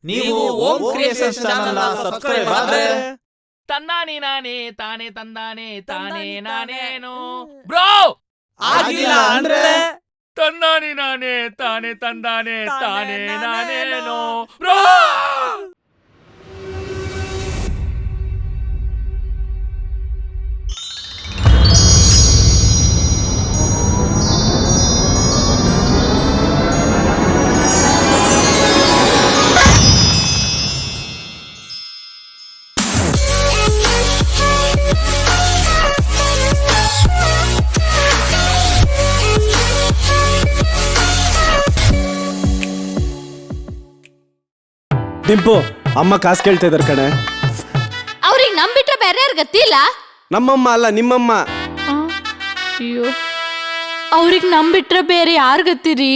ನೀವು ಓಂ creations channel subscribe ಆದ್ರೆ ತನ್ನಾನಿ ನಾನೇ ತಾನೇ ತಂದಾನೆ ತಾನೇ ನಾನೇನು ಬ್ರೋ ಆಗಿಲ್ಲ ಅಂದ್ರೆ ತನ್ನಾನಿ ನಾನೇ ತಾನೇ ತಂದಾನೆ ತಾನೇ ನಾನೇನು ಬ್ರೋ. ಡಿಂಪು ಅಮ್ಮ ಕಾಸು ಕೇಳ್ತಾ ಇದಾರೆ ಕಣೆ. ಅವ್ರಿಗೆ ನಂಬಿಟ್ರೆ ಬೇರೆ ಯಾರು ಗತಿಲ್ಲ. ನಮ್ಮಮ್ಮ ಅಲ್ಲ ನಿಮ್ಮಮ್ಮ. ಅಯ್ಯೋ ಅವ್ರಿಗೆ ನಂಬಿಟ್ರೆ ಬೇರೆ ಯಾರು ಗತ್ತಿರಿ?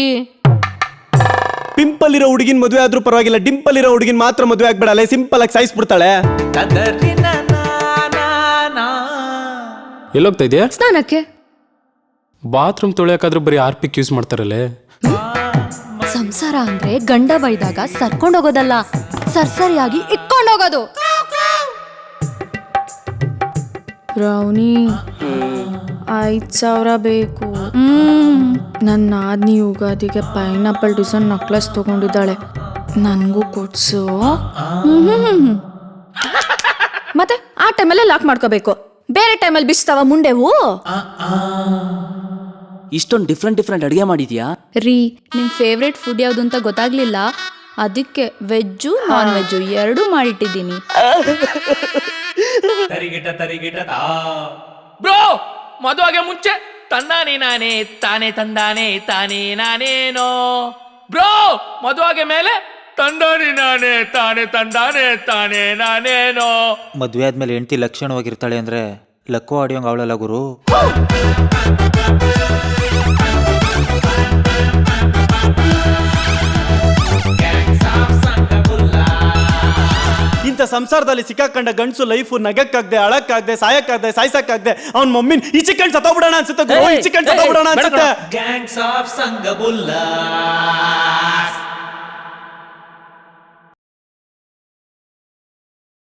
ಪಿಂಪಲ್ ಇರೋ ಹುಡುಗಿನ ಮದುವೆ ಆದ್ರೂ ಪರವಾಗಿಲ್ಲ, ಡಿಂಪಲ್ ಇರೋ ಹುಡುಗಿನ ಮಾತ್ರ ಮದುವೆ ಆಗ್ಬಿಡಲ್ಲ, ಸಿಂಪಲ್ ಆಗಿ ಸಾಯಿಸ್ಬಿಡ್ತಾಳೆ. ಎಲ್ಲೋಗ್ತಾ ಇದೆಯಾ? ಸ್ನಾನಕ್ಕೆ. ಬಾತ್ರೂಮ್ ತೊಳೆಯೋಕಾದ್ರೂ ಬರೀ ಹಾರ್ಪಿಕ್ ಯೂಸ್ ಮಾಡ್ತಾರಲ್ಲೇ. ಸಂಸಾರ ಅಂದ್ರೆ ಗಂಡ ಬೈದಾಗ ಸರ್ಕೊಂಡೋಗೋದಲ್ಲ, ಸರ್ಸರಿಯಾಗಿ ಇಟ್ಕೊಂಡೋಗೋದು. ಬ್ರೌನಿ 5,000 ಬೇಕು. ನನ್ನ ಆದ್ನಿ ಯುಗಾದಿಗೆ ಪೈನಾಪಲ್ ಡಿಸೈನ್ ನಕ್ಲೆಸ್ ತಗೊಂಡಿದ್ದಾಳೆ, ನನಗೂ ಕೊಡ್ಸು. ಮತ್ತೆ ಆ ಟೈಮಲ್ಲೇ ಲಾಕ್ ಮಾಡ್ಕೋಬೇಕು, ಬೇರೆ ಟೈಮಲ್ಲಿ ಬಿಸ್ತಾವ ಮುಂಡೆವು. ಇಷ್ಟೊಂದು ಡಿಫ್ರೆಂಟ್ ಅಡುಗೆ ಮಾಡಿದ್ಯಾ ರೀ? ನಿಮ್ಮ ಫೇವ್ರೆಟ್ ಫುಡ್ ಯಾವುದು ಅಂತ ಗೊತ್ತಾಗ್ಲಿಲ್ಲ, ಅದಕ್ಕೆ ವೆಜ್ಜು ನಾನ್ ವೆಜ್ಜು ಎರಡೂ ಮಾಡಿಟ್ಟಿದ್ದೀನಿ. ಬ್ರೋ ಮದುವೆಗೆ ಮುಂಚೆ ತನ್ನಾನಿ ನಾನೇ ತಾನೇ ತಂದಾನೆ ತಾನೇ ನಾನೇನೋ. ಬ್ರೋ ಮದುವೆಗೆ ಮೇಲೆ ತಂದಾನಿ ನಾನೇ ತಾನೇ ತಂದಾನೆ ತಾನೇ ನಾನೇನೋ. ಮದ್ವೆ ಆದ್ಮೇಲೆ ಹೆಂಡತಿ ಲಕ್ಷಣವಾಗಿರ್ತಾಳೆ ಅಂದ್ರೆ ಲಕ್ಕೋ ಆಡಿಯೋಂಗ್ ಅವಳಲ್ಲ ಗುರು. ಇಂಥ ಸಂಸಾರದಲ್ಲಿ ಸಿಕ್ಕಾಕೊಂಡ ಗಂಡಸು ಲೈಫು ನಗಕ್ಕಾಗ್ದೆ, ಅಳಕ್ಕಾಗ್ದೆ, ಸಾಯಕ್ಕಾಗ್ದೆ, ಸಾಯ್ಸಕ್ಕಾಗ್ದೆ ಅವ್ನ ಮಮ್ಮಿನ ಈಚಿಕಂಡ್ ಸತ್ತೋಗ್ಬಿಡೋಣ ಅನ್ಸುತ್ತೆ, ಈಚಿಕಂಡ್ ಸತ್ತೋಗ್ಬಿಡೋಣ ಅನ್ಸುತ್ತೆ. Gangs of ಸಂಗಬುಲ್ಲ